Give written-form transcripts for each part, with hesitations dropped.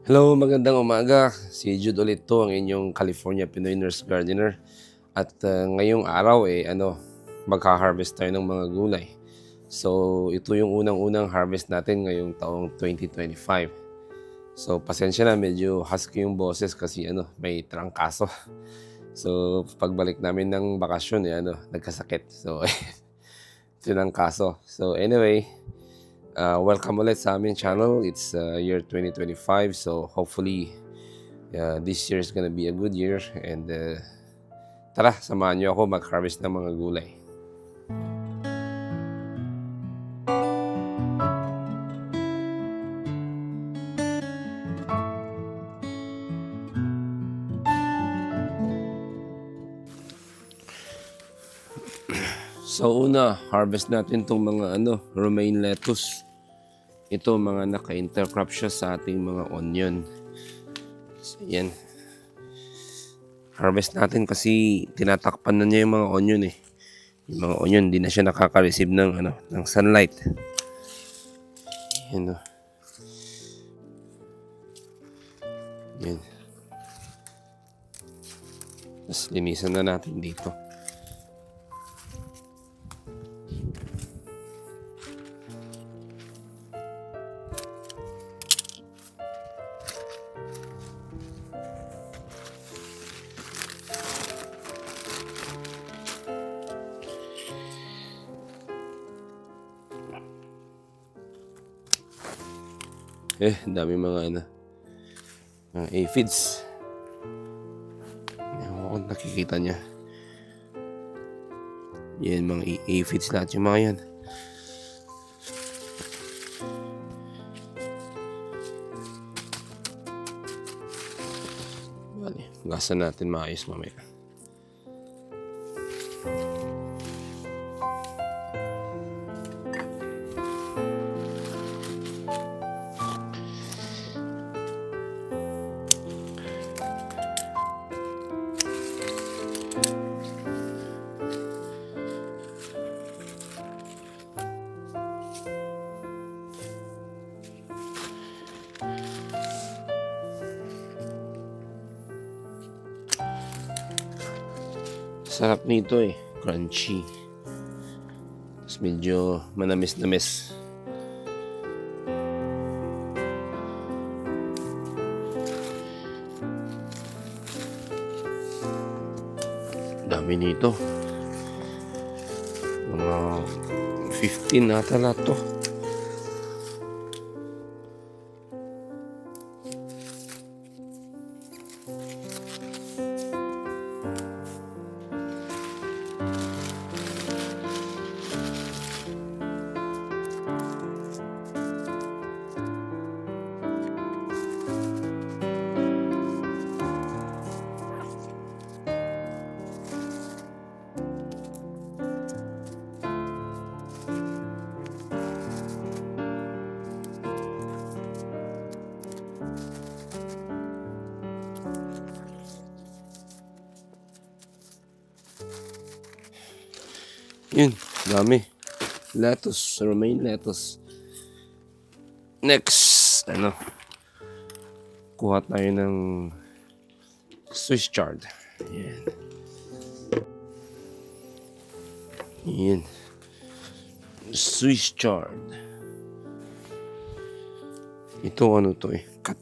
Hello, magandang umaga. Si Jude ulit 'to, ang inyong California Pinoy Nurse Gardener. At, ngayong araw, magha-harvest tayo ng mga gulay. So, ito yung unang-unang harvest natin ngayong taong 2025. So, pasensya na, medyo husky yung boses kasi may trangkaso. So, pagbalik namin ng bakasyon, nagkasakit. So, ito yung kaso. So, anyway, welcome ulit sa aming channel. It's year 2025. So, hopefully, this year is gonna be a good year. And tara, samahan niyo ako mag-harvest ng mga gulay. So una, harvest natin itong mga romaine lettuce. Ito mga naka-intercrop siya sa ating mga onion. So yan. Harvest natin kasi tinatakpan na niya yung mga onion eh. Yung mga onion, hindi na siya nakaka-receive ng sunlight. Yan o. Yan. Tapos linisan na natin dito. Dami mga aphids. Ewan ko kung nakikita niya. Yan, mga aphids lahat yung mga yan. Bali, gasan natin maayos mamaya. Sarap nito crunchy. Tapos medyo manamis-namis. Dami nito. Mga 15 nata lahat to. Yun, dami. Lettuce, romaine lettuce. Next, kuha tayo ng Swiss chard. Yan. Yan. Swiss chard. Ito to cut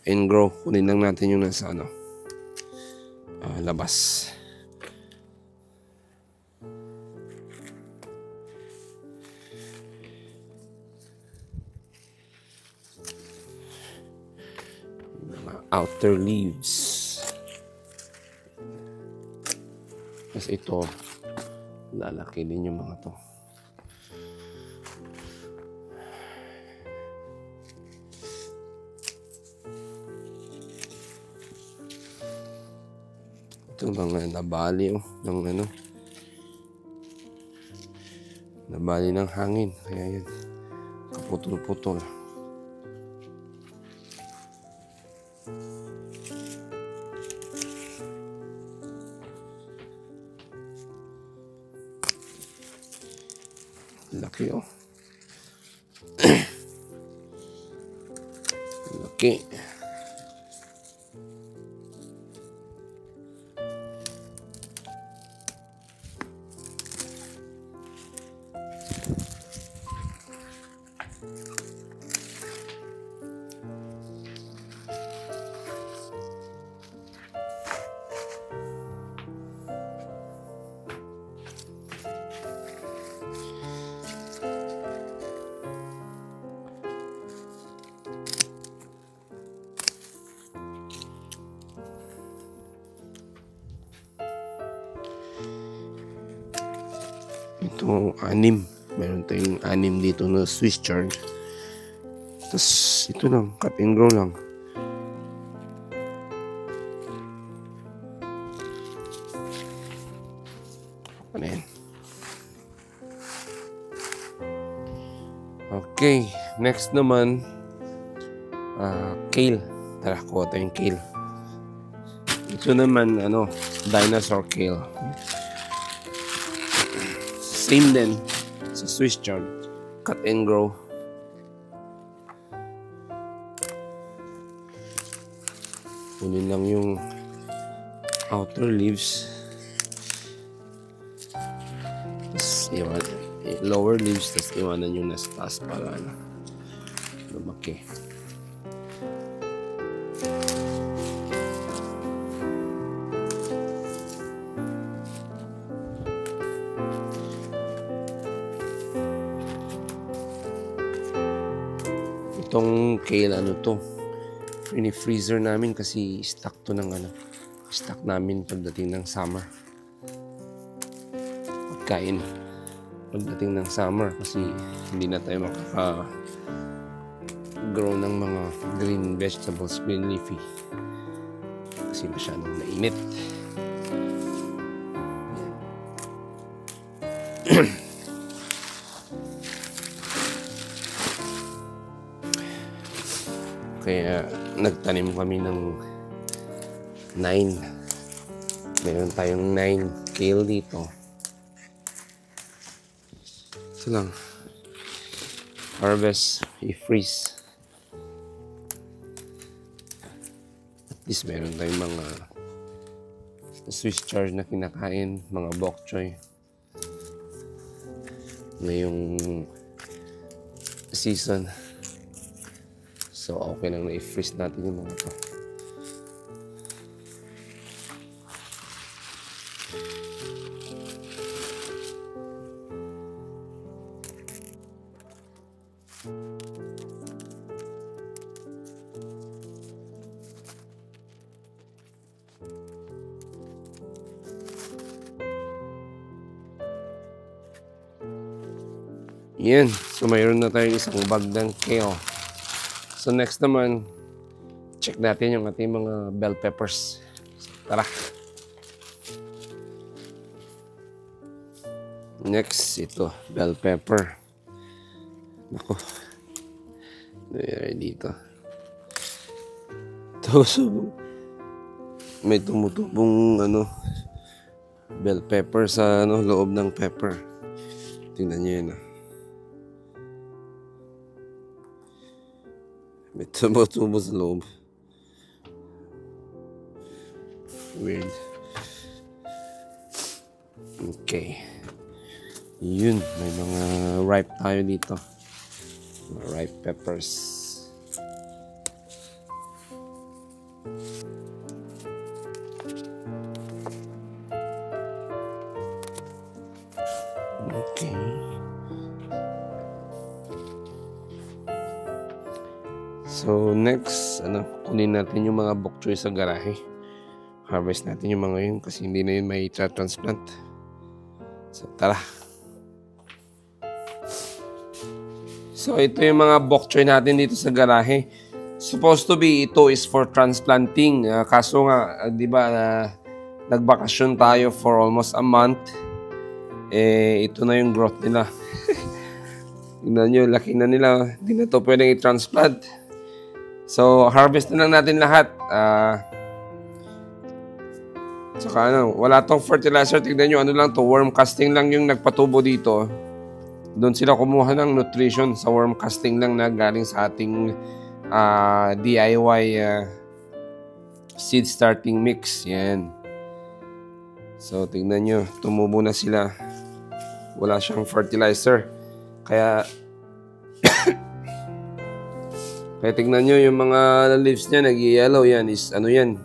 and grow. Kunin lang natin yung nasa labas. Outer leaves. Tapos ito, lalaki din yung mga to. Ito mga nabali ng nabali ng hangin. Kaya yun, kaputol-putol. Laki Okay. Ito, 6. Meron tayong 6 dito na Swiss chard. Tapos, ito lang. Cut and grow lang. Ano yan? Okay. Next naman, kale. Tara, kuha tayong kale. Ito naman, dinosaur kale. Same din sa Swiss chard. Cut and grow. Kunin lang yung outer leaves. Tapos lower leaves. Tapos iwanan yung nasa taas para lumaki. Itong kale, freezer namin kasi stock to ng stock namin pagdating ng summer. Pagkain pagdating ng summer kasi hindi na tayo makaka-grow ng mga green vegetables, green leafy. Kasi masyadong mainit. Kaya nagtanim kami ng 9. Meron tayong 9 kale dito. Ito lang. Harvest, i-freeze. At least meron tayong mga Swiss chard na kinakain, mga bok choy. Ngayong season. So, okay lang na i-freeze natin yung mga ito. Yan. So, mayroon na tayong isang bag ng kale. So, next naman, check natin yung ating mga bell peppers. So, tara. Next, ito, bell pepper. Naku. Nangyari dito. Ito, so, may tumutubong, bell pepper sa, loob ng pepper. Tingnan nyo yun, May tubo sa loob. Weird. Okay. Yun. May mga ripe tayo dito. Mga ripe peppers. Okay. So, next, kunin natin yung mga bok choy sa garahe. Harvest natin yung mga yun kasi hindi na yun may transplant. So, tara. So, ito yung mga bok choy natin dito sa garahe. Supposed to be, ito is for transplanting. Kaso nga, di ba, nagbakasyon tayo for almost a month. Ito na yung growth nila. Tignan nyo, laki na nila. Hindi na ito pwedeng i-transplant. So, harvest na lang natin lahat. Saka wala tong fertilizer. Tignan nyo, lang to, worm casting lang yung nagpatubo dito. Doon sila kumuha ng nutrition sa worm casting lang na galing sa ating DIY seed starting mix. Yan. So, tingnan nyo. Tumubo na sila. Wala siyang fertilizer. Kaya tingnan nyo yung mga leaves niya nag-yellow. Yan is ano yan.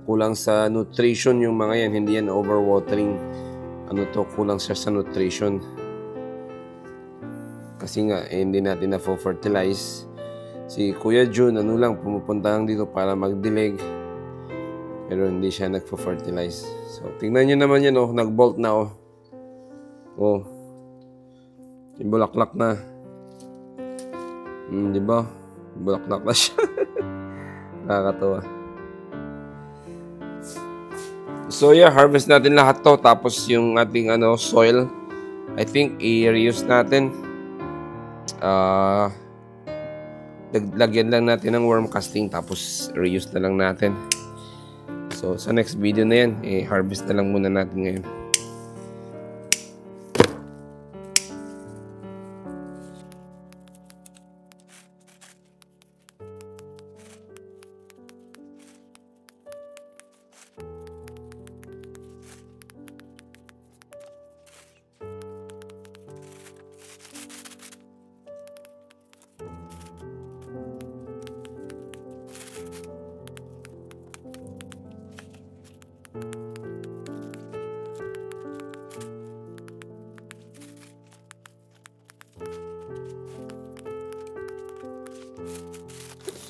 Kulang sa nutrition yung mga yan. Hindi yan overwatering. Kulang siya sa nutrition. Kasi nga, hindi natin na-fertilize. Si Kuya June, pumupunta lang dito para magdilig. Pero hindi siya nagpo-fertilize. So, tingnan nyo naman yan, nag-bolt na, yung bulaklak na. Di ba? Bulaklak na siya. Nakakatawa. So, yeah, harvest natin lahat to. Tapos, yung ating, soil, I think, i-reuse natin. Lagyan lang natin ng worm casting. Tapos, reuse na lang natin. So, sa next video na yan, harvest na lang muna natin ngayon.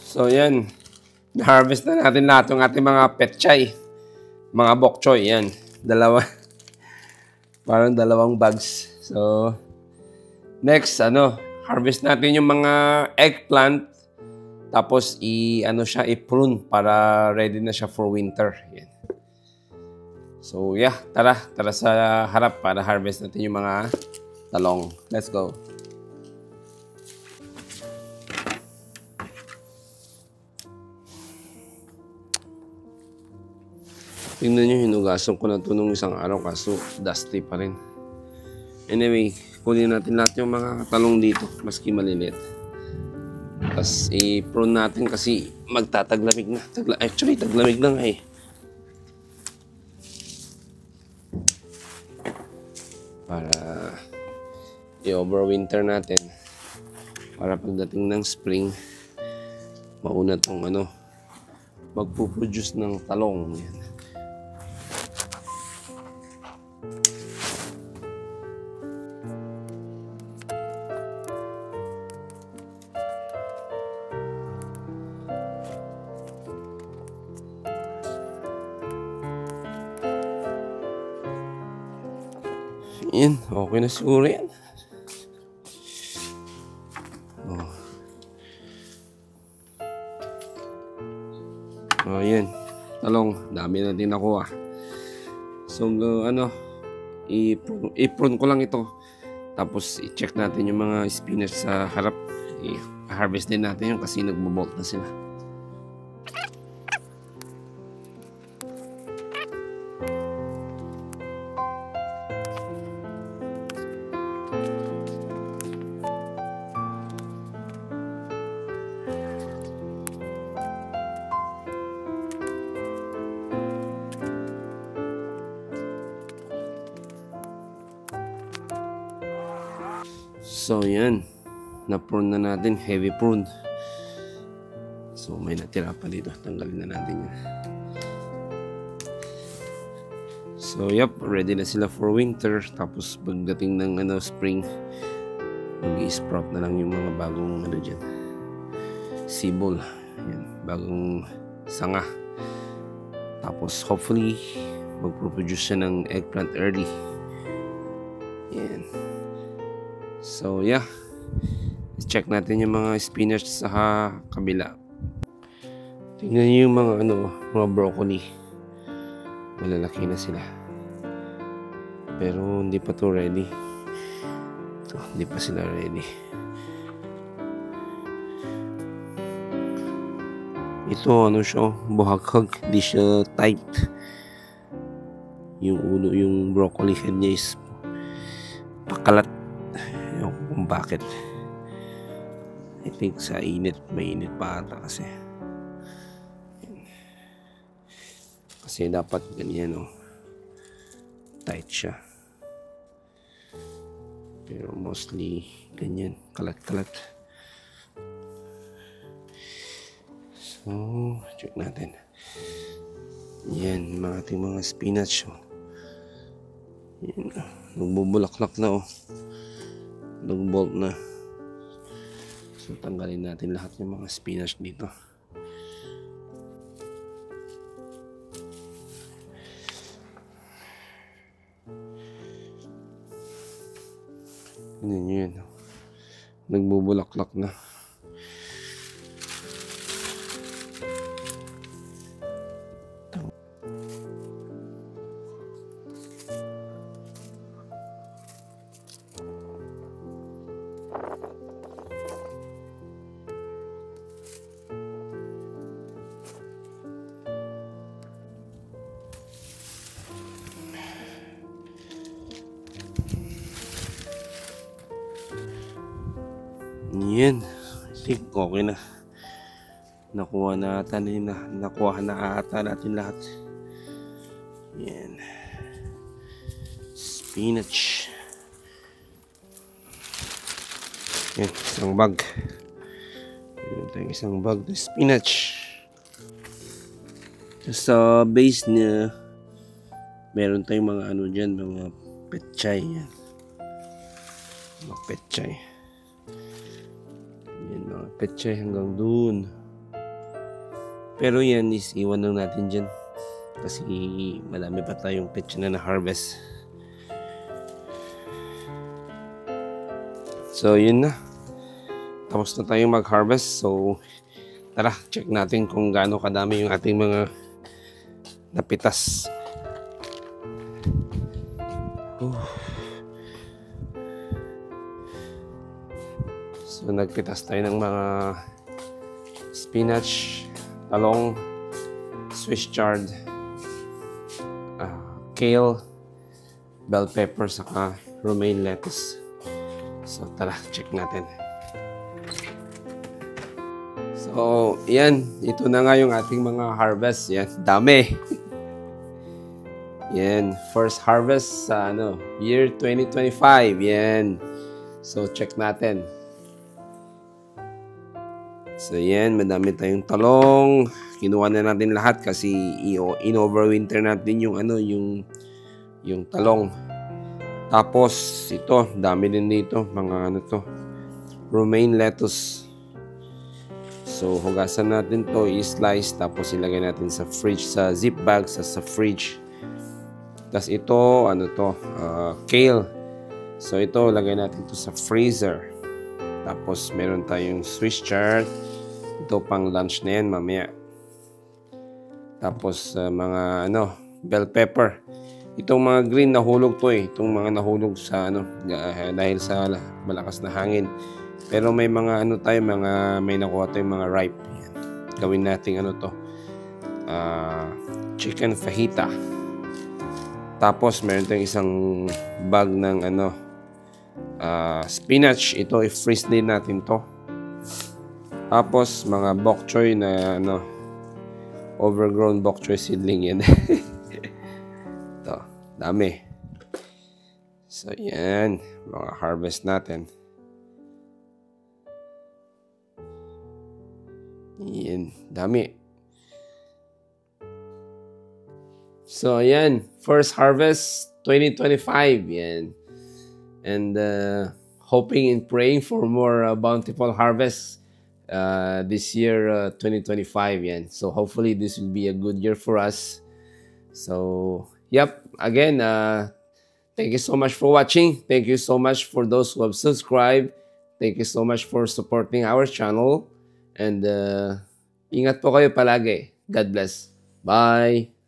So, yan. Na-harvest na natin lahat ng ating mga petchay. Mga bok choy. Yan. Dalawa. Parang dalawang bags. So, next, harvest natin yung mga eggplant. Tapos, i-prune para ready na siya for winter. Yan. So, yeah. Tara sa harap para harvest natin yung mga talong. Let's go. Tingnan nyo, hinugasan ko na ito nung isang araw kaso dusty pa rin. Anyway, kunin natin lahat yung mga talong dito, maski maliliit. Tapos i-prune natin kasi magtataglamig na. Actually, taglamig na nga eh. Para i-overwinter natin. Para pagdating ng spring, mauna tong magpuproduce ng talong. Yan. Yan, okay na siguro yan. Yan. Talong, dami na din nakuha. So, i-prune ko lang ito. Tapos, i-check natin yung mga spinach sa harap. I-harvest din natin yun kasi nagbo-bolt na sila. So, yan. Na-prune na natin. Heavy prune. So, may natira pa dito. Tanggalin na natin yan. So, yep. Ready na sila for winter. Tapos, pagdating ng spring, mag-i-sprout na lang yung mga bagong dyan. Sibol. Yan. Bagong sanga. Tapos, hopefully, mag-produce siya ng eggplant early. Yan. So, yeah. Check natin yung mga spinach sa kabila. Tingnan niyo yung mga broccoli. Malalaki na sila. Pero hindi pa to ready. Hindi pa sila ready. Ito siya, buhaghag. Hindi siya tight. Yung broccoli head niya is pakalat. Kung bakit. I think sa init, mainit pa ata kasi. Kasi dapat ganyan, oh. Tight siya. Pero mostly ganyan, kalat-kalat. So, check natin. Yan, mga ating mga spinach, oh. Yan, nagbubulaklak na, oh. Nag-bolt na. So, tanggalin natin lahat ng mga spinach dito. Yan. Nagbubulaklak na. Yan, I think okay na. Nakuha na ata natin lahat. Yan. Spinach. Yan, isang bag. Yan tayong isang bag na spinach. Sa base niya, meron tayong mga ano dyan, mga petchay. Yan. Mga petchay. Yan, mga petchay hanggang dun. Pero yan is iwan lang natin dyan. Kasi madami pa tayong petchay na na-harvest. So yun na. Tapos na tayong mag-harvest. So tara, check natin kung gaano kadami yung ating mga napitas. So nagpitas tayo ng mga spinach, talong, Swiss chard, kale, bell pepper, saka romaine lettuce. So tara, check natin. So yan, ito na nga yung ating mga harvest. Yan, dami. Yan, first harvest sa year 2025. Yan. So check natin. So yan, madami tayong talong. Kinuha na natin lahat kasi in-overwinter natin yung yung talong. Tapos ito, dami din dito, mga romaine lettuce. So hugasan natin to, i-slice, tapos ilagay natin sa fridge, sa zip bag, sa fridge. Tapos ito, kale. So ito, lagay natin to sa freezer. Tapos meron tayong Swiss chard. Ito pang lunch na yan mamaya. Tapos mga bell pepper. Itong mga green nahulog to eh. Itong mga nahulog sa dahil sa malakas na hangin. Pero may mga may nakuha tayong mga ripe. Yan. Gawin natin chicken fajita. Tapos meron tayong isang bag ng spinach. Ito i-freeze din natin to. Tapos mga bok choy na overgrown bok choy seedling yan. Ito, dami. So yan, mga harvest natin. Yan, dami. So yan, first harvest 2025. Yan. And hoping and praying for more bountiful harvest this year 2025. Yan. So hopefully this will be a good year for us. So yep, again, thank you so much for watching. Thank you so much for those who have subscribed. Thank you so much for supporting our channel. And ingat po kayo palagi. God bless. Bye!